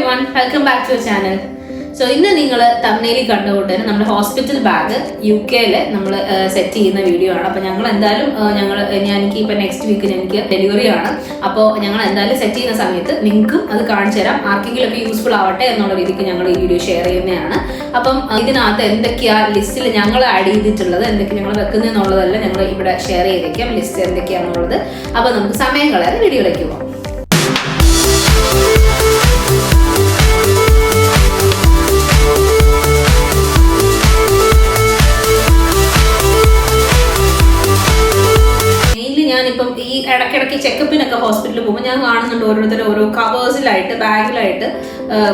everyone, welcome back to our channel. So ഇന്ന് നിങ്ങൾ തമ്മിൽ കണ്ടുകൊണ്ട് നമ്മുടെ ഹോസ്പിറ്റൽ ബാഗ് UK-ൽ നമ്മൾ സെറ്റ് ചെയ്യുന്ന വീഡിയോ ആണ്. അപ്പോൾ ഞങ്ങൾ എന്തായാലും എനിക്ക് ഇപ്പോൾ നെക്സ്റ്റ് വീക്ക് എനിക്ക് ഡെലിവറി ആണ്. അപ്പോൾ ഞങ്ങൾ എന്തായാലും സെറ്റ് ചെയ്യുന്ന സമയത്ത് നിങ്ങൾക്കും അത് കാണിച്ചു തരാം, ആർക്കെങ്കിലും ഒക്കെ യൂസ്ഫുൾ ആവട്ടെ എന്നുള്ള രീതിക്ക് ഞങ്ങൾ ഈ വീഡിയോ ഷെയർ ചെയ്യുന്നതാണ്. അപ്പം ഇതിനകത്ത് എന്തൊക്കെയാ ലിസ്റ്റിൽ ഞങ്ങൾ ആഡ് ചെയ്തിട്ടുള്ളത്, എന്തൊക്കെ ഞങ്ങൾ വെക്കുന്നതെന്നുള്ളതെല്ലാം ഞങ്ങൾ ഇവിടെ ഷെയർ ചെയ്തേക്കാം, ലിസ്റ്റ് എന്തൊക്കെയാണെന്നുള്ളത്. അപ്പോൾ നമുക്ക് സമയം കളയാതെ വീഡിയോയിലേക്ക് പോകാം. ഞാനിപ്പം ഈ ഇടയ്ക്കിടയ്ക്ക് ചെക്കപ്പിനൊക്കെ ഹോസ്പിറ്റലിൽ പോകുമ്പോൾ ഞാൻ കാണുന്നുണ്ട് ഓരോരുത്തർ ഓരോ കവേഴ്സിലായിട്ട് ബാഗിലായിട്ട്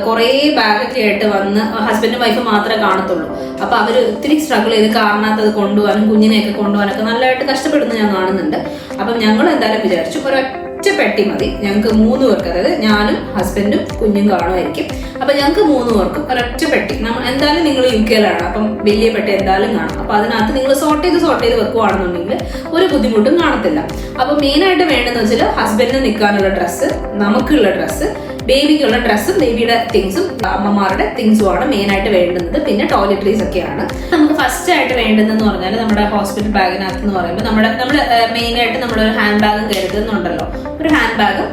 കുറേ ബാഗൊക്കെ ആയിട്ട് വന്ന് ഹസ്ബൻഡും വൈഫും മാത്രമേ കാണത്തുള്ളൂ. അപ്പോൾ അവർ ഒത്തിരി സ്ട്രഗിൾ ചെയ്ത് കാരണത്ത് അത് കൊണ്ടുപോകാനും കുഞ്ഞിനെയൊക്കെ കൊണ്ടുപോകാനൊക്കെ നല്ലതായിട്ട് കഷ്ടപ്പെടുന്നത് ഞാൻ കാണുന്നുണ്ട്. അപ്പം ഞങ്ങൾ എന്തായാലും വിചാരിച്ചു ഒരൊറ്റ പെട്ടി മതി ഞങ്ങൾക്ക് 3 പേർക്ക്, അതായത് ഞാനും ഹസ്ബൻഡും കുഞ്ഞും കാണുമായിരിക്കും. അപ്പം ഞങ്ങൾക്ക് 3 പേർക്കും ഒരൊറ്റ പെട്ടി. എന്തായാലും നിങ്ങൾ UK-ലാണ്, അപ്പം വലിയ പെട്ടി എന്തായാലും കാണും. അപ്പം അതിനകത്ത് നിങ്ങൾ സോർട്ട് ചെയ്ത് വെക്കുവാണെന്നുണ്ടെങ്കിൽ ഒരു ബുദ്ധിമുട്ടും കാണത്തില്ല. അപ്പം മെയിനായിട്ട് വേണ്ടതെന്ന് വെച്ചാൽ ഹസ്ബൻഡിന് നിൽക്കാനുള്ള ഡ്രസ്സ്, നമുക്കുള്ള ഡ്രസ്സ്, ബേബിക്കുള്ള ഡ്രസ്സും ബേബിയുടെ തിങ്സും അമ്മമാരുടെ തിങ്സുമാണ് മെയിനായിട്ട് വേണ്ടുന്നത്. പിന്നെ ടോയ്ലറ്ററീസ് ഒക്കെയാണ് നമുക്ക് ഫസ്റ്റ് ആയിട്ട് വേണ്ടതെന്ന് പറഞ്ഞാൽ നമ്മുടെ ഹോസ്പിറ്റൽ ബാഗിനകത്ത് എന്ന് പറയുമ്പോൾ നമ്മുടെ മെയിനായിട്ട് നമ്മളൊരു ഹാൻഡ് ബാഗും കരുതുന്നുണ്ടല്ലോ. ഒരു ഹാൻഡ് ബാഗും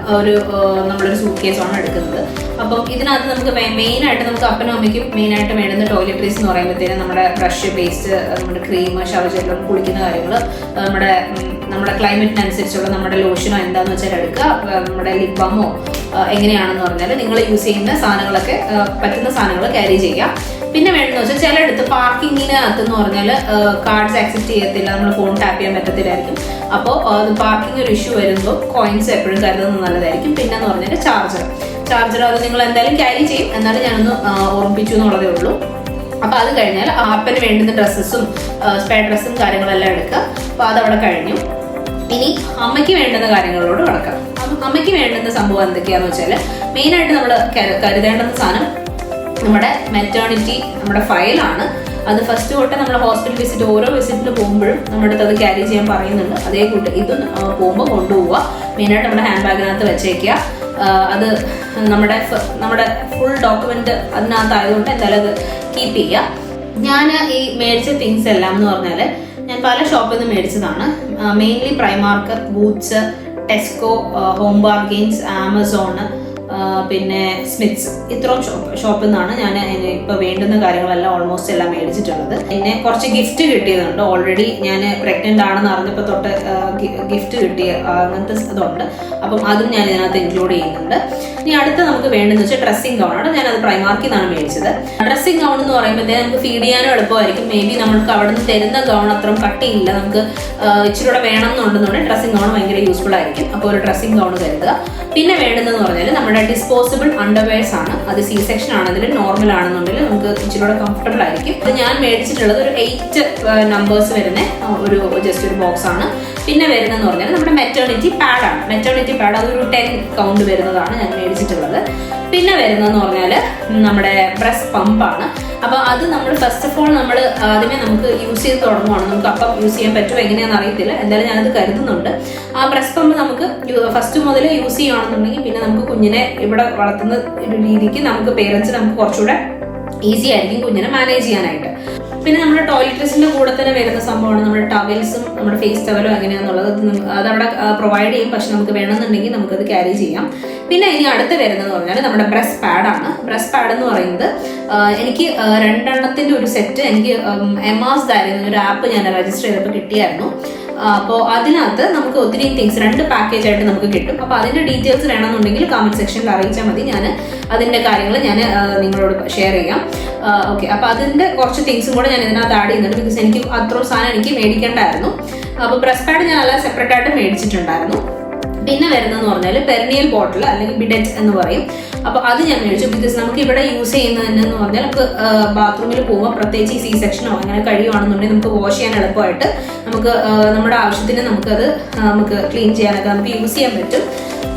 നമ്മളൊരു സൂട്ട് കേസുമാണ് എടുക്കുന്നത്. അപ്പം ഇതിനകത്ത് നമുക്ക് മെയിനായിട്ട് നമുക്ക് അപ്പനും അമ്മയ്ക്കും മെയിനായിട്ട് വേണ്ടുന്ന ടോയ്ലറ്ററീസ് എന്ന് പറയുമ്പോഴത്തേനും നമ്മുടെ ബ്രഷ്, പേസ്റ്റ്, നമ്മുടെ ക്രീം, ഷവർ ജെല്ലും, കുളിക്കുന്ന കാര്യങ്ങൾ, നമ്മുടെ ക്ലൈമറ്റിനനുസരിച്ചുള്ള നമ്മുടെ ലോഷനോ എന്താണെന്ന് വെച്ചാൽ എടുക്കുക. നമ്മുടെ ലിപ് ബാമോ എങ്ങനെയാണെന്ന് പറഞ്ഞാൽ നിങ്ങൾ യൂസ് ചെയ്യുന്ന സാധനങ്ങളൊക്കെ പറ്റുന്ന സാധനങ്ങൾ ക്യാരി ചെയ്യാം. പിന്നെ വേണമെന്ന് വെച്ചാൽ ചിലയിടത്ത് പാർക്കിങ്ങിനകത്തെന്ന് പറഞ്ഞാൽ കാർഡ്സ് ആക്സെപ്റ്റ് ചെയ്യത്തില്ല, നമ്മൾ ഫോൺ ടാപ്പ് ചെയ്യാൻ പറ്റത്തില്ലായിരിക്കും. അപ്പോൾ അത് പാർക്കിംഗ് ഒരു ഇഷ്യൂ വരുമ്പോൾ കോയിൻസ് എപ്പോഴും കരുതുന്നത് നല്ലതായിരിക്കും. പിന്നെ എന്ന് പറഞ്ഞാൽ ചാർജർ അത് നിങ്ങൾ എന്തായാലും ക്യാരി ചെയ്യും, എന്നാലും ഞാനൊന്ന് ഓർമ്മിപ്പിച്ചു എന്നുള്ളതേ ഉള്ളൂ. അപ്പോൾ അത് കഴിഞ്ഞാൽ അപ്പന് വേണ്ടുന്ന ഡ്രസ്സസും സ്പെയർ ഡ്രസ്സും കാര്യങ്ങളെല്ലാം എടുക്കുക. അപ്പോൾ അതവിടെ കഴിഞ്ഞു. ഇനി അമ്മയ്ക്ക് വേണ്ടുന്ന കാര്യങ്ങളോട് കിടക്കാം. അമ്മയ്ക്ക് വേണ്ടുന്ന സംഭവം എന്തൊക്കെയാന്ന് വെച്ചാൽ മെയിനായിട്ട് നമ്മൾ കരുതേണ്ടുന്ന സാധനം നമ്മുടെ മെറ്റേണിറ്റി, നമ്മുടെ ഫയലാണ്. അത് ഫസ്റ്റ് തൊട്ട് നമ്മൾ ഹോസ്പിറ്റൽ വിസിറ്റ്, ഓരോ വിസിറ്റിന് പോകുമ്പോഴും നമ്മുടെ അടുത്ത് അത് ക്യാരി ചെയ്യാൻ പറയുന്നുണ്ട്. അതേ കൂട്ട് ഇതും പോകുമ്പോൾ കൊണ്ടുപോവുക. മെയിനായിട്ട് നമ്മുടെ ഹാൻഡ് ബാഗിനകത്ത് വെച്ചേക്കുക. അത് നമ്മുടെ ഫുൾ ഡോക്യുമെന്റ് അതിനകത്തായതുകൊണ്ട് എന്തായാലും അത് കീപ്പ് ചെയ്യുക. ഞാൻ ഈ മേടിച്ച തിങ്സ് എല്ലാം എന്ന് പറഞ്ഞാൽ ഞാൻ പല ഷോപ്പിൽ നിന്ന് മേടിച്ചതാണ്. Mainly Primark, Boots, Tesco, Home Bargains, Amazon, പിന്നെ സ്മിത്സ്, ഇത്രയും ഷോപ്പിൽ നിന്നാണ് ഞാൻ ഇപ്പോൾ വേണ്ടുന്ന കാര്യങ്ങളെല്ലാം ഓൾമോസ്റ്റ് എല്ലാം മേടിച്ചിട്ടുള്ളത്. പിന്നെ കുറച്ച് ഗിഫ്റ്റ് കിട്ടിയതുണ്ട്. ഓൾറെഡി ഞാൻ പ്രഗ്നന്റ് ആണെന്ന് അറിഞ്ഞപ്പോൾ തൊട്ട് ഗിഫ്റ്റ് കിട്ടിയ അങ്ങനത്തെ ഇതുണ്ട്. അപ്പം അതും ഞാൻ ഇതിനകത്ത് ഇൻക്ലൂഡ് ചെയ്യുന്നുണ്ട്. ഇനി അടുത്ത് നമുക്ക് വേണ്ടതെന്ന് വെച്ചാൽ ഡ്രസ്സിംഗ് ഗൗണാണ്. ഞാനത് പ്രൈമാർക്കിൽ നിന്നാണ് മേടിച്ചത്. ഡ്രസ്സിംഗ് ഗൗൺ എന്ന് പറയുമ്പോഴത്തേക്ക് നമുക്ക് ഫീഡ് ചെയ്യാനും എളുപ്പമായിരിക്കും. മേ ബി നമുക്ക് അവിടെ നിന്ന് തരുന്ന ഗൗൺ അത്രയും കട്ടിയില്ല, നമുക്ക് ഇച്ചിരി കൂടെ വേണം എന്നുണ്ടെന്നുണ്ടെങ്കിൽ ഡ്രസ്സിംഗ് ഗൗൺ ഭയങ്കര യൂസ്ഫുൾ ആയിരിക്കും. അപ്പോൾ ഒരു ഡ്രസ്സിംഗ് ഗൗൺ കരുതുക. പിന്നെ വേണ്ടതെന്ന് പറഞ്ഞാൽ നമ്മുടെ ഡിസ്പോസിബിൾ അണ്ടർവെയർസ് ആണ്. അത് C സെക്ഷൻ ആണെങ്കിലും നോർമൽ ആണെന്നുണ്ടെങ്കിൽ നമുക്ക് ഇച്ചിരി കൂടെ കംഫർട്ടബിൾ ആയിരിക്കും. അത് ഞാൻ മേടിച്ചിട്ടുള്ളത് ഒരു 8 നമ്പേഴ്സ് വരുന്ന ജസ്റ്റ് ഒരു ബോക്സ് ആണ്. പിന്നെ വരുന്നതെന്ന് പറഞ്ഞാൽ നമ്മുടെ മെറ്റേണിറ്റി പാഡാണ്. മെറ്റേണിറ്റി പാഡ് അതൊരു 10 കൗണ്ട് വരുന്നതാണ് ഞാൻ മേടിച്ചിട്ടുള്ളത്. പിന്നെ വരുന്നതെന്ന് പറഞ്ഞാൽ നമ്മുടെ ബ്രസ്റ്റ് പമ്പാണ്. അപ്പോൾ അത് നമ്മൾ ഫസ്റ്റ് ഓഫ് ഓൾ നമ്മൾ ആദ്യമേ നമുക്ക് യൂസ് ചെയ്ത് തുടങ്ങുവാണ്. നമുക്ക് അപ്പം യൂസ് ചെയ്യാൻ പറ്റുമോ എങ്ങനെയാണെന്ന് അറിയത്തില്ല, എന്തായാലും ഞാനത് കരുതുന്നുണ്ട്. ആ ബ്രസ്റ്റ് പമ്പ് നമുക്ക് ഫസ്റ്റ് മുതൽ യൂസ് ചെയ്യുകയാണെന്നുണ്ടെങ്കിൽ പിന്നെ നമുക്ക് കുഞ്ഞിനെ ഇവിടെ വളർത്തുന്ന ഒരു രീതിക്ക് നമുക്ക് പേരൻസ് നമുക്ക് കുറച്ചുകൂടെ ഈസി ആയിരിക്കും കുഞ്ഞിനെ മാനേജ് ചെയ്യാനായിട്ട്. പിന്നെ നമ്മുടെ ടോയ്ലറ്ററീസിന്റെ കൂടെ തന്നെ വരുന്ന സംഭവമാണ് നമ്മുടെ ടവൽസും നമ്മുടെ ഫേസ് ടവലോ എങ്ങനെയാണെന്നുള്ളത് അതവിടെ പ്രൊവൈഡ് ചെയ്യും. പക്ഷെ നമുക്ക് വേണമെന്നുണ്ടെങ്കിൽ നമുക്കത് ക്യാരി ചെയ്യാം. പിന്നെ ഇനി അടുത്ത് വരുന്നതെന്ന് പറഞ്ഞാൽ നമ്മുടെ ബ്രസ്റ്റ് പാഡാണ്. ബ്രസ്റ്റ് പാഡ് എന്ന് പറയുന്നത് എനിക്ക് 2 എണ്ണത്തിന്റെ ഒരു സെറ്റ് എനിക്ക് എമാസ്ഡായിരുന്നു ഒരു ആപ്പ് ഞാൻ രജിസ്റ്റർ ചെയ്തപ്പോൾ കിട്ടിയായിരുന്നു. അപ്പോൾ അതിനകത്ത് നമുക്ക് ഒത്തിരി തിങ്സ് 2 പാക്കേജ് ആയിട്ട് നമുക്ക് കിട്ടും. അപ്പോൾ അതിന്റെ ഡീറ്റെയിൽസ് വേണമെന്നുണ്ടെങ്കിൽ കമന്റ് സെക്ഷനിൽ അറിയിച്ചാൽ മതി. ഞാൻ അതിന്റെ കാര്യങ്ങൾ ഞാൻ നിങ്ങളോട് ഷെയർ ചെയ്യാം. ഓക്കെ, അപ്പോൾ അതിന്റെ കുറച്ച് തിങ്സും കൂടെ ഞാൻ ഇതിനകത്ത് ആഡ് ചെയ്യുന്നുണ്ട്. ബിക്കോസ് എനിക്ക് അത്ര സാധനം എനിക്ക് മേടിക്കേണ്ടായിരുന്നു. അപ്പോൾ ബ്രസ്റ്റ് പാഡ് ഞാൻ അല്ല സെപ്പറേറ്റ് ആയിട്ട് മേടിച്ചിട്ടുണ്ടായിരുന്നു. പിന്നെ വരുന്നതെന്ന് പറഞ്ഞാൽ പെർണിയൽ ബോട്ടിൽ അല്ലെങ്കിൽ ബിഡറ്റ് എന്ന് പറയും. അപ്പോൾ അത് ഞാൻ മേടിച്ചു. ബിക്കോസ് നമുക്ക് ഇവിടെ യൂസ് ചെയ്യുന്നതെന്ന് പറഞ്ഞാൽ നമുക്ക് ബാത്റൂമിൽ പോകുമ്പോൾ പ്രത്യേകിച്ച് C സെക്ഷനോ അങ്ങനെ കഴിയുവാണെന്നുണ്ടെങ്കിൽ നമുക്ക് വാഷ് ചെയ്യാൻ എളുപ്പമായിട്ട് നമുക്ക് നമുക്ക് നമ്മുടെ ആവശ്യത്തിന് നമുക്ക് ക്ലീൻ ചെയ്യാനൊക്കെ നമുക്ക് യൂസ് ചെയ്യാൻ പറ്റും.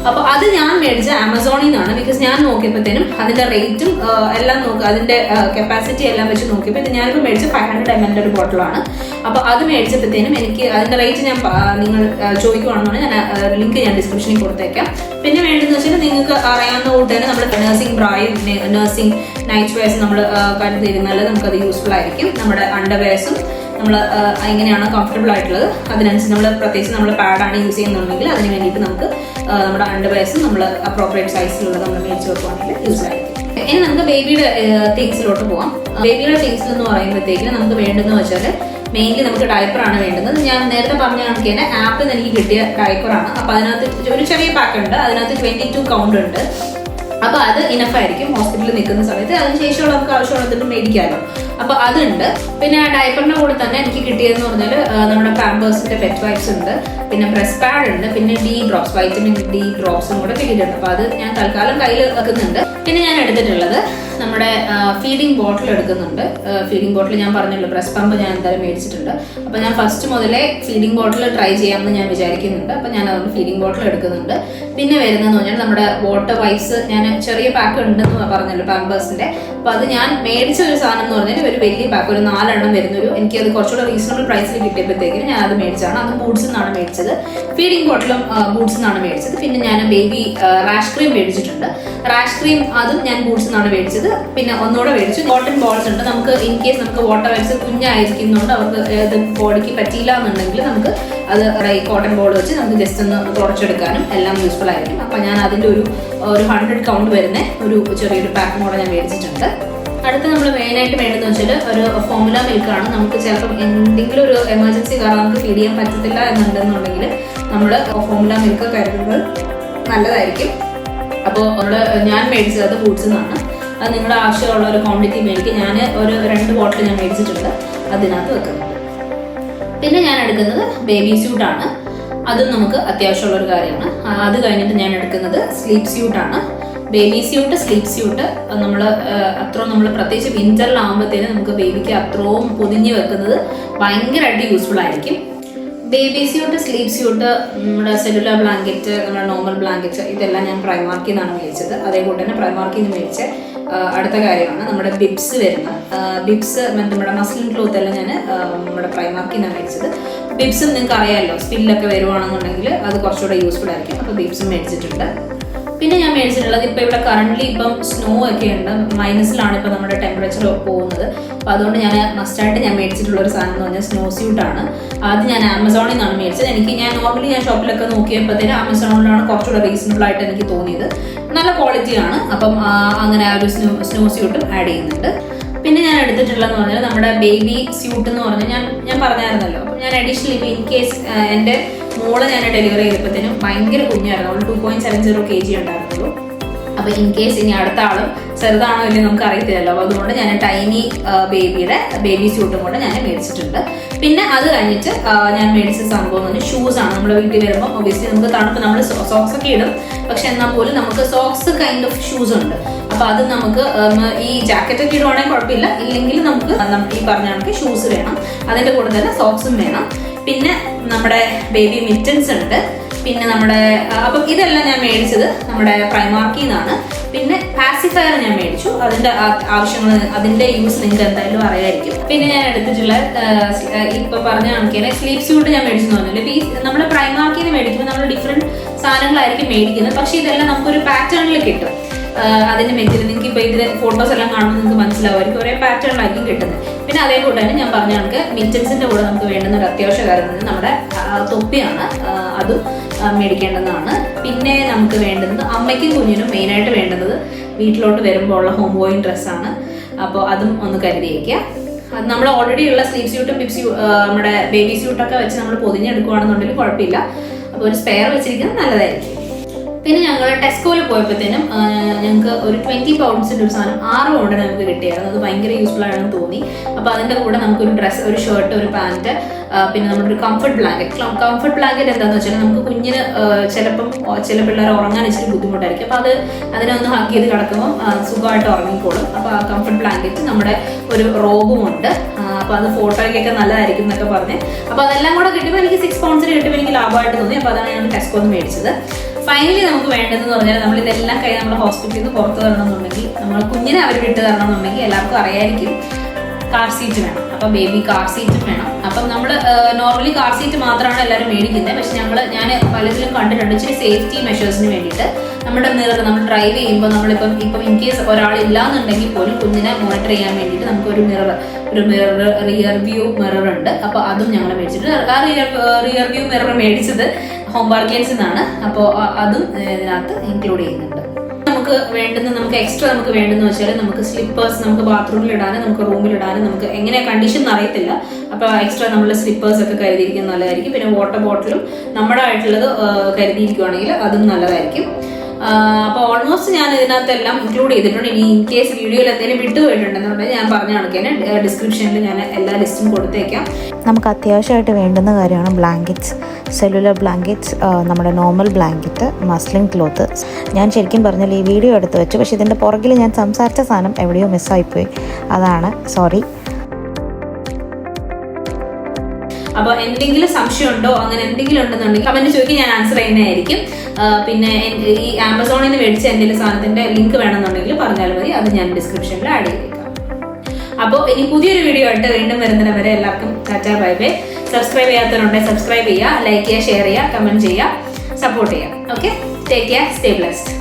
അപ്പോൾ അത് ഞാൻ മേടിച്ച ആമസോണിൽ നിന്നാണ്. ബിക്കോസ് ഞാൻ നോക്കിയപ്പോഴത്തേനും അതിന്റെ റേറ്റും എല്ലാം അതിന്റെ കപ്പാസിറ്റി എല്ലാം വെച്ച് നോക്കിയപ്പോൾ ഞാനിപ്പോൾ മേടിച്ച 500 ml ഒരു ബോട്ടിലാണ്. അപ്പോൾ അത് മേടിച്ചപ്പോഴത്തേനും എനിക്ക് അതിന്റെ റേറ്റ് ഞാൻ നിങ്ങൾ ചോദിക്കുവാണെന്നാണ് ഞാൻ ലിങ്ക് ഞാൻ ഡിസ്ക്രിപ്ഷനിൽ കൊടുത്തേക്കാം. പിന്നെ വേണ്ടതെന്ന് വെച്ചാൽ നിങ്ങൾക്ക് അറിയാവുന്ന കൂട്ട് തന്നെ നമ്മൾ നഴ്സിംഗ് ബ്രായും നഴ്സിംഗ് നൈറ്റ് വെയർസ് നമ്മൾ കരുതിയിരുന്നാൽ നമുക്കത് യൂസ്ഫുൾ ആയിരിക്കും. നമ്മുടെ അണ്ടർവെയർസും നമ്മൾ എങ്ങനെയാണ് കംഫർട്ടബിൾ ആയിട്ടുള്ളത് അതിനനുസരിച്ച് നമ്മൾ പ്രത്യേകിച്ച് നമ്മൾ പാഡാണ് യൂസ് ചെയ്യുന്നുണ്ടെങ്കിൽ അതിന് വേണ്ടിയിട്ട് നമുക്ക് നമ്മുടെ അണ്ടർവെയർസും നമ്മൾ അപ്രോപ്രിയേറ്റ് സൈസിലുള്ളത് നമ്മൾ മേടിച്ച് വെക്കുവാണെങ്കിൽ യൂസ്ഫുൾ ആയിരിക്കും. ഇനി നമുക്ക് ബേബിയുടെ തിങ്സിലോട്ട് പോകാം. ബേബിയുടെ തിങ്സ് എന്ന് പറയുമ്പോഴത്തേക്കിന് നമുക്ക് വേണ്ടതെന്ന് വെച്ചാൽ മെയിൻലി നമുക്ക് ഡയപ്പറാണ് വേണ്ടുന്നത്. ഞാൻ നേരത്തെ പറഞ്ഞ കണക്ക് തന്നെ ആപ്പിൽ നിന്ന് എനിക്ക് കിട്ടിയ ഡയപ്പറാണ്. അപ്പോൾ അതിനകത്ത് ഒരു ചെറിയ പാക്ക് ഉണ്ട്, അതിനകത്ത് 22 കൗണ്ട് ഉണ്ട്. അപ്പോൾ അത് ഇനഫ് ആയിരിക്കും ഹോസ്പിറ്റലിൽ നിൽക്കുന്ന സമയത്ത്. അതിനുശേഷമുള്ള നമുക്ക് ആവശ്യമുള്ളതിന് മേടിക്കാമല്ലോ. അപ്പോൾ അതുണ്ട്. പിന്നെ ആ ഡയപ്പറിന്റെ കൂടെ തന്നെ എനിക്ക് കിട്ടിയതെന്ന് പറഞ്ഞാൽ നമ്മുടെ പാമ്പേഴ്സിന്റെ പെറ്റ് വൈപ്സ് ഉണ്ട്, പിന്നെ ബ്രസ്റ്റ് പാഡ് ഉണ്ട്, പിന്നെ ഡി ഡ്രോപ്സ് വൈറ്റമിൻ ഡി ഡ്രോപ്സും കൂടെ കിട്ടിയിട്ടുണ്ട്. അപ്പോൾ അത് ഞാൻ തൽക്കാലം കയ്യിൽ വെക്കുന്നുണ്ട്. പിന്നെ ഞാൻ എടുത്തിട്ടുള്ളത് നമ്മുടെ ഫീഡിംഗ് ബോട്ടിൽ എടുക്കുന്നുണ്ട്. ഫീഡിംഗ് ബോട്ടിൽ ഞാൻ പറഞ്ഞല്ലോ ബ്രസ്റ്റ് പമ്പ് ഞാൻ എന്തായാലും മേടിച്ചിട്ടുണ്ട്. അപ്പോൾ ഞാൻ ഫസ്റ്റ് മുതലേ ഫീഡിംഗ് ബോട്ടിൽ ട്രൈ ചെയ്യാമെന്ന് ഞാൻ വിചാരിക്കുന്നുണ്ട്. അപ്പോൾ ഞാൻ അതുകൊണ്ട് ഫീഡിംഗ് ബോട്ടിൽ എടുക്കുന്നുണ്ട്. പിന്നെ വരുന്നതെന്ന് പറഞ്ഞാൽ നമ്മുടെ വാട്ടർ വൈപ്സ് ഞാൻ ചെറിയ പാക്ക് ഉണ്ടെന്ന് പറഞ്ഞല്ലോ പാമ്പേഴ്സിന്റെ. അപ്പോൾ അത് ഞാൻ മേടിച്ച ഒരു സാധനം എന്ന് പറഞ്ഞാൽ ഒരു വലിയ പാക്ക്, ഒരു 4 എണ്ണം വരുന്നൊരു, എനിക്കത് കുറച്ചുകൂടെ റീസണബിൾ പ്രൈസിൽ കിട്ടിയപ്പോഴത്തേക്കും ഞാൻ അത് മേടിച്ചാണ്. അത് ബൂട്ട്സ് നിന്നാണ് മേടിച്ചത്. ഫീഡിംഗ് ബോട്ടിലും ബൂട്ട്സ് നിന്നാണ് മേടിച്ചത്. പിന്നെ ഞാൻ ബേബി റാഷ് ക്രീം മേടിച്ചിട്ടുണ്ട്. റാഷ് ക്രീം അതും ഞാൻ ബൂട്ട്സ് നിന്നാണ് മേടിച്ചത്. പിന്നെ ഒന്നുകൂടെ മേടിച്ചു കോട്ടൺ ബോൾസ് ഉണ്ട്. നമുക്ക് ഇൻ കേസ് നമുക്ക് വാട്ടർ വൈപ്സ് കുഞ്ഞായിരിക്കുന്നതുകൊണ്ട് അവർക്ക് ഇത് ബോഡിക്ക് പറ്റിയില്ല എന്നുണ്ടെങ്കിൽ നമുക്ക് അത് കോട്ടൺ ബോൾ വെച്ച് നമുക്ക് ജസ്റ്റ് ഒന്ന് തുടച്ചെടുക്കാനും എല്ലാം യൂസ്ഫുൾ ആയിരിക്കും. അപ്പം ഞാൻ അതിൻ്റെ ഒരു 100 കൗണ്ട് വരുന്ന ഒരു ചെറിയൊരു പാക്കും കൂടെ ഞാൻ മേടിച്ചിട്ടുണ്ട്. അടുത്ത് നമ്മൾ മെയിനായിട്ട് വേണ്ടതെന്ന് വെച്ചാൽ ഒരു ഫോമുല മിൽക്കാണ്. നമുക്ക് ചിലപ്പം എന്തെങ്കിലും ഒരു എമർജൻസി കാരണം നമുക്ക് ഫീഡ് ചെയ്യാൻ പറ്റത്തില്ല എന്നുണ്ടെന്നുണ്ടെങ്കിൽ നമ്മൾ ഫോമുല മിൽക്ക് കരുതുന്നത് നല്ലതായിരിക്കും. അപ്പോൾ ഞാൻ മേടിച്ചത് ബൂട്ട്സ് നിന്നാണ്. അത് നിങ്ങളുടെ ആവശ്യമുള്ള ഒരു ക്വാണ്ടിറ്റി മേടിക്കും. ഞാൻ ഒരു 2 ബോട്ടിൽ ഞാൻ മേടിച്ചിട്ടുണ്ട്, അതിനകത്ത് വെക്കുന്നുണ്ട്. പിന്നെ ഞാൻ എടുക്കുന്നത് ബേബി സ്യൂട്ടാണ്. അതും നമുക്ക് അത്യാവശ്യമുള്ളൊരു കാര്യമാണ്. അത് കഴിഞ്ഞിട്ട് ഞാൻ എടുക്കുന്നത് സ്ലീപ്പ് സ്യൂട്ടാണ്. ബേബി സ്യൂട്ട്, സ്ലീപ്പ് സ്യൂട്ട് നമ്മൾ പ്രത്യേകിച്ച് വിന്ററിലാകുമ്പോഴത്തേനും നമുക്ക് ബേബിക്ക് അത്രയും പൊതിഞ്ഞ് വെക്കുന്നത് ഭയങ്കരമായിട്ട് യൂസ്ഫുൾ ആയിരിക്കും. ബേബി സ്യൂട്ട്, സ്ലീപ്പ് സ്യൂട്ട്, നമ്മുടെ സെല്ലുലാർ ബ്ലാങ്കറ്റ്, നമ്മുടെ നോർമൽ ബ്ലാങ്കറ്റ്, ഇതെല്ലാം ഞാൻ പ്രൈമാർക്കിൽ നിന്നാണ് മേടിച്ചത്. അതേപോലെ തന്നെ പ്രൈമാർക്കിൽ നിന്ന് മേടിച്ച അടുത്ത കാര്യമാണ് നമ്മുടെ ബിബ്സ് വരുന്ന ബിബ്സ്, നമ്മുടെ മസ്ലിൻ ക്ലോത്ത് എല്ലാം ഞാൻ നമ്മുടെ പ്രൈമാർക്കിൽ നിന്നാണ് മേടിച്ചത്. ബിബ്സും നിങ്ങൾക്ക് അറിയാമല്ലോ, സ്പില്ലൊക്കെ വരുവാണെന്നുണ്ടെങ്കിൽ അത് കുറച്ചുകൂടെ യൂസ്ഫുൾ ആയിരിക്കും. അപ്പോൾ ബിബ്സും മേടിച്ചിട്ടുണ്ട്. പിന്നെ ഞാൻ മേടിച്ചിട്ടുള്ളത് ഇപ്പോൾ ഇവിടെ കറണ്ട്ലി ഇപ്പം സ്നോ ഒക്കെ ഉണ്ട്, മൈനസിലാണ് ഇപ്പോൾ നമ്മുടെ ടെമ്പറേച്ചർ പോകുന്നത്. അപ്പോൾ അതുകൊണ്ട് ഞാൻ മസ്റ്റായിട്ട് ഞാൻ മേടിച്ചിട്ടുള്ള ഒരു സാധനം എന്ന് പറഞ്ഞാൽ സ്നോ സ്യൂട്ടാണ്. അത് ഞാൻ ആമസോണിൽ നിന്നാണ് മേടിച്ചത്. ഞാൻ ഷോപ്പിലൊക്കെ നോക്കിയപ്പോഴത്തേനും ആമസോണിലാണ് കുറച്ചുകൂടെ റീസണബിൾ ആയിട്ട് എനിക്ക് തോന്നിയത്. നല്ല ക്വാളിറ്റിയാണ്. അപ്പം അങ്ങനെ ആ ഒരു സ്നോ സ്യൂട്ടും ആഡ് ചെയ്യുന്നുണ്ട്. പിന്നെ ഞാൻ എടുത്തിട്ടുള്ളതെന്ന് പറഞ്ഞാൽ നമ്മുടെ ബേബി സ്യൂട്ട് എന്ന് പറഞ്ഞാൽ ഞാൻ പറഞ്ഞായിരുന്നല്ലോ. അപ്പം ഞാൻ അഡീഷണൽ ഇപ്പോൾ ഇൻ കേസ് എൻ്റെ മോളെ ഞാൻ ഡെലിവറി ചെയ്തപ്പോഴത്തേനും ഭയങ്കര കുഞ്ഞായിരുന്നു. അവൾ 2.70 kg ഉണ്ടായിരുന്നുള്ളൂ. അപ്പോൾ ഇൻ കേസ് ഇനി അടുത്ത ആളും ചെറുതാണോ ഇല്ലെങ്കിൽ നമുക്ക് അറിയത്തില്ലല്ലോ. അപ്പോൾ അതുകൊണ്ട് ഞാൻ ടൈനി ബേബിയുടെ ബേബി സ്യൂട്ടും കൂടെ ഞാൻ മേടിച്ചിട്ടുണ്ട്. പിന്നെ അത് കഴിഞ്ഞിട്ട് ഞാൻ മേടിച്ച സംഭവം എന്ന് പറഞ്ഞാൽ ഷൂസാണ്. നമ്മുടെ വീട്ടിൽ വരുമ്പോൾ ഒബിയസ്ലി നമുക്ക് തണുപ്പ്, നമ്മൾ സോക്സ് ഒക്കെ ഇടും, പക്ഷെ എന്നാൽ പോലും നമുക്ക് സോക്സ് കൈൻഡ് ഓഫ് ഷൂസ് ഉണ്ട്. അപ്പോൾ അത് നമുക്ക് ഈ ജാക്കറ്റ് ഒക്കെ ഇടുവാണെങ്കിൽ കുഴപ്പമില്ല, ഇല്ലെങ്കിൽ നമുക്ക് ഈ പറഞ്ഞ കണക്ക് ഷൂസ് വേണം. അതിൻ്റെ കൂടെ തന്നെ സോക്സും വേണം. പിന്നെ നമ്മുടെ ബേബി മിറ്റൻസ് ഉണ്ട്. പിന്നെ നമ്മുടെ അപ്പം ഇതെല്ലാം ഞാൻ മേടിച്ചത് നമ്മുടെ പ്രൈമാർക്കിൽ നിന്നാണ്. പിന്നെ പാസിഫയർ ഞാൻ മേടിച്ചു. അതിന്റെ ആവശ്യങ്ങൾ, അതിന്റെ യൂസ് നിങ്ങൾക്ക് എന്തായാലും അറിയായിരിക്കും. പിന്നെ ഞാൻ എടുത്തിട്ടുള്ള ഇപ്പൊ പറഞ്ഞ കണക്കിന് സ്ലീപ്പ് സ്യൂട്ട് ഞാൻ മേടിച്ചെന്ന് പറഞ്ഞില്ല. ഈ നമ്മുടെ പ്രൈമാർക്കിൽ നിന്ന് മേടിക്കുമ്പോൾ നമ്മൾ ഡിഫറെന്റ് സാധനങ്ങളായിരിക്കും മേടിക്കുന്നത്. പക്ഷെ ഇതെല്ലാം നമുക്കൊരു പാറ്റേണിൽ കിട്ടും. അതിന്റെ മെറ്റീരിയൽ നിങ്ങൾക്ക് ഇപ്പോൾ ഇതിൽ ഫോട്ടോസ് എല്ലാം കാണുമ്പോൾ നിങ്ങൾക്ക് മനസ്സിലാവുമായിരിക്കും, ഒരേ പാറ്റേണിലായിരിക്കും കിട്ടുന്നത്. പിന്നെ അതേപോലെ തന്നെ ഞാൻ പറഞ്ഞ കണക്ക് മിറ്റൻസിന്റെ കൂടെ നമുക്ക് വേണ്ടുന്ന ഒരു അത്യാവശ്യ കാര്യം നമ്മുടെ തൊപ്പിയാണ്. അതും മേടിക്കേണ്ടതാണ്. പിന്നെ നമുക്ക് വേണ്ടുന്നത് അമ്മയ്ക്കും കുഞ്ഞിനും മെയിനായിട്ട് വേണ്ടുന്നത് വീട്ടിലോട്ട് വരുമ്പോൾ ഉള്ള ഹോം ഗോയിങ് ഡ്രസ്സാണ്. അപ്പോൾ അതും ഒന്ന് കരുതി വയ്ക്കുക. അത് നമ്മൾ ഓൾറെഡി ഉള്ള സ്ലീപ്പ് സ്യൂട്ടും നമ്മുടെ ബേബി സ്യൂട്ടൊക്കെ വെച്ച് നമ്മൾ പൊതിഞ്ഞെടുക്കുകയാണെന്നുണ്ടെങ്കിൽ കുഴപ്പമില്ല. അപ്പോൾ ഒരു സ്പെയർ വെച്ചിരിക്കുന്നത് നല്ലതായിരിക്കും. പിന്നെ ഞങ്ങൾ ടെസ്കോയിൽ പോയപ്പോഴത്തേനും ഞങ്ങൾക്ക് ഒരു 20 പൗണ്ട്സിൻ്റെ ഒരു സാധനം 6 പൗണ്ടിന് നമുക്ക് കിട്ടിയായിരുന്നു. അത് ഭയങ്കര യൂസ്ഫുൾ ആണെന്ന് തോന്നി. അപ്പോൾ അതിൻ്റെ കൂടെ നമുക്കൊരു ഡ്രസ്സ്, ഒരു ഷർട്ട്, ഒരു പാൻറ്റ്, പിന്നെ നമ്മുടെ ഒരു കംഫർട്ട് ബ്ലാങ്കറ്റ്. കംഫർട്ട് ബ്ലാങ്കറ്റ് എന്താണെന്ന് വെച്ചാൽ നമുക്ക് കുഞ്ഞിന് ചില പിള്ളേർ ഉറങ്ങാൻ ഇച്ചിരി ബുദ്ധിമുട്ടായിരിക്കും. അപ്പോൾ അതിനെ ഒന്ന് ഹഗ് ചെയ്ത് കിടക്കുമ്പോൾ സുഖമായിട്ട് ഉറങ്ങിക്കോളും. അപ്പോൾ ആ കംഫർട്ട് ബ്ലാങ്കറ്റ്, നമ്മുടെ ഒരു റോബും ഉണ്ട്. അപ്പോൾ അത് ഫോട്ടോയ്ക്കൊക്കെ നല്ലതായിരിക്കും എന്നൊക്കെ പറഞ്ഞ്. അപ്പോൾ അതെല്ലാം കൂടെ കിട്ടുമ്പോൾ എനിക്ക് 6 pounds കിട്ടുമ്പോൾ എനിക്ക് ലാഭമായിട്ട് തോന്നി. അപ്പോൾ അതാണ് ഞാൻ ടെസ്കോന്ന് മേടിച്ചത്. ഫൈനലി നമുക്ക് വേണ്ടതെന്ന് പറഞ്ഞാൽ നമ്മൾ ഇതെല്ലാം കഴിഞ്ഞ് നമ്മുടെ ഹോസ്പിറ്റലിൽ നിന്ന് പുറത്ത് തരണമെന്നുണ്ടെങ്കിൽ, നമ്മൾ കുഞ്ഞിനെ അവർ വിട്ട് തരണമെന്നുണ്ടെങ്കിൽ എല്ലാവർക്കും അറിയായിരിക്കും കാർ സീറ്റ് വേണം. അപ്പം ബേബി കാർ സീറ്റ് വേണം. അപ്പം നമ്മൾ നോർമലി കാർ സീറ്റ് മാത്രമാണ് എല്ലാവരും മേടിക്കുന്നത്. പക്ഷെ ഞാൻ പലതിലും കണ്ടിട്ടുണ്ട് ഇച്ചിരി സേഫ്റ്റി മെഷേഴ്സിന് വേണ്ടിയിട്ട് നമ്മുടെ മിറർ നമ്മൾ ഡ്രൈവ് ചെയ്യുമ്പോൾ നമ്മളിപ്പം ഇൻ കേസ് ഒരാളില്ല എന്നുണ്ടെങ്കിൽ പോലും കുഞ്ഞിനെ മോണിറ്റർ ചെയ്യാൻ വേണ്ടിയിട്ട് നമുക്കൊരു മിറർ റിയർ വ്യൂ മിറർ ഉണ്ട്. അപ്പോൾ അതും ഞങ്ങൾ മേടിച്ചിട്ടുണ്ട്. ആ റിയർ വ്യൂ മിറർ മേടിച്ചത് ഹോം ബാർഗെയിൻസിൽ നിന്നാണ്. അപ്പോൾ അതും ഇതിനകത്ത് ഇൻക്ലൂഡ് ചെയ്യുന്നുണ്ട്. നമുക്ക് എക്സ്ട്രാ നമുക്ക് വേണ്ടെന്ന് വെച്ചാൽ നമുക്ക് സ്ലിപ്പേഴ്സ് നമുക്ക് ബാത്റൂമിൽ ഇടാനും നമുക്ക് റൂമിൽ ഇടാനും നമുക്ക് എങ്ങനെ കണ്ടീഷൻ അറിയത്തില്ല. അപ്പോൾ എക്സ്ട്രാ നമ്മൾ സ്ലിപ്പേഴ്സ് ഒക്കെ കരുതിയിരിക്കുന്നത് നല്ലതായിരിക്കും. പിന്നെ വാട്ടർ ബോട്ടിലും നമ്മുടെ ആയിട്ടുള്ളത് കരുതിയിരിക്കുവാണെങ്കിൽ അതും നല്ലതായിരിക്കും. അപ്പോൾ ഓൾമോസ്റ്റ് ഞാൻ ഇതിനകത്തെല്ലാം ഇൻക്ലൂഡ് ചെയ്തിട്ടുണ്ട്. ഇനി ഇൻ കേസ് വീഡിയോയിൽ എന്തെങ്കിലും വിട്ടുപോയിട്ടുണ്ടെന്നുണ്ടെങ്കിൽ ഞാൻ പറഞ്ഞ കണക്കിന് ഡിസ്ക്രിപ്ഷനിൽ ഞാൻ എല്ലാ ലിസ്റ്റും കൊടുത്തേക്കാം. നമുക്ക് അത്യാവശ്യമായിട്ട് വേണ്ടുന്ന കാര്യമാണ് ബ്ലാങ്കറ്റ്സ്, സെല്ലുലർ ബ്ലാങ്കറ്റ്സ്, നമ്മുടെ നോർമൽ ബ്ലാങ്കറ്റ്, മസ്ലിൻ ക്ലോത്ത്. ഞാൻ ശരിക്കും പറഞ്ഞാൽ ഈ വീഡിയോ എടുത്ത് വെച്ചു, പക്ഷേ ഇതിൻ്റെ പുറകിൽ ഞാൻ സംസാരിച്ച സാധനം എവിടെയോ മിസ്സായിപ്പോയി, അതാണ് സോറി. അപ്പോൾ എന്തെങ്കിലും സംശയമുണ്ടോ അങ്ങനെ എന്തെങ്കിലും ഉണ്ടെന്നുണ്ടെങ്കിൽ കമന്റ് ചോദിക്കും, ഞാൻ ആൻസർ ചെയ്യുന്നതായിരിക്കും. പിന്നെ ഈ ആമസോണിൽ നിന്ന് മേടിച്ച എന്തെങ്കിലും സാധനത്തിന്റെ ലിങ്ക് വേണമെന്നുണ്ടെങ്കിൽ പറഞ്ഞാൽ മതി, അത് ഞാൻ ഡിസ്ക്രിപ്ഷനിൽ ആഡ് ചെയ്തേക്കാം. അപ്പോൾ ഇനി പുതിയൊരു വീഡിയോ ആയിട്ട് വീണ്ടും വരുന്നതിന് വരെ എല്ലാവർക്കും ടാറ്റാ ബൈ ബൈ. സബ്സ്ക്രൈബ് ചെയ്യാത്തവരുണ്ടെങ്കിൽ സബ്സ്ക്രൈബ് ചെയ്യുക, ലൈക്ക് ചെയ്യുക, ഷെയർ ചെയ്യുക, കമന്റ് ചെയ്യുക, സപ്പോർട്ട് ചെയ്യുക. Okay, take care, stay blessed.